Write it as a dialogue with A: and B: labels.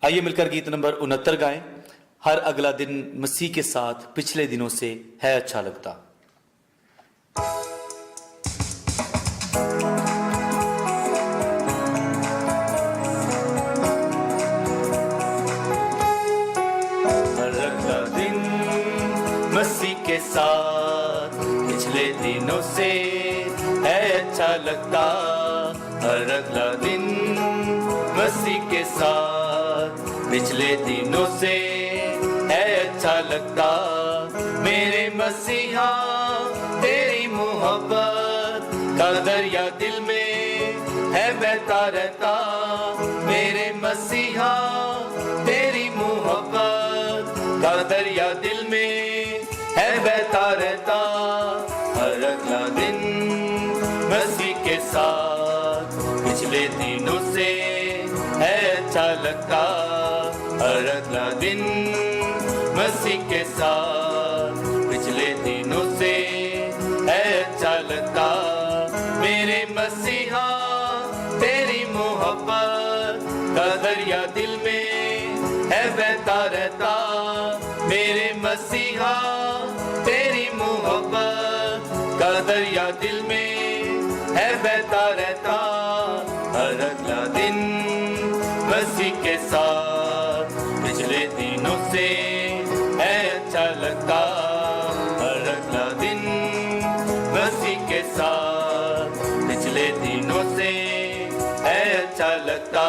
A: आइए मिलकर गीत नंबर 69 गाएं। हर अगला दिन मसीह के साथ पिछले दिनों से है अच्छा लगता। हर अगला दिन मसीह के साथ पिछले दिनों से है अच्छा लगता। हर अगला दिन मसीह के साथ पिछले दिनों से है अच्छा लगता। मेरे मसीहा तेरी मोहब्बत का दरिया दिल में है बहता रहता। मेरे मसीहा तेरी मोहब्बत का दरिया दिल में है बहता रहता। हर अगला दिन मसीह के साथ पिछले दिनों से है अच्छा लगता। हर अगला दिन मसीह के साथ पिछले दिनों से है अच्छा लगता। मेरे मसीहा तेरी मोहब्बत का दरिया दिल में है बहता रहता। मेरे मसीहा तेरी मोहब्बत का दरिया दिल में है बहता रहता। हर अगला दिन मसीह के साथ पिछले दिनों से है अच्छा लगता। हर अगला दिन मसीह के साथ पिछले दिनों से है अच्छा लगता।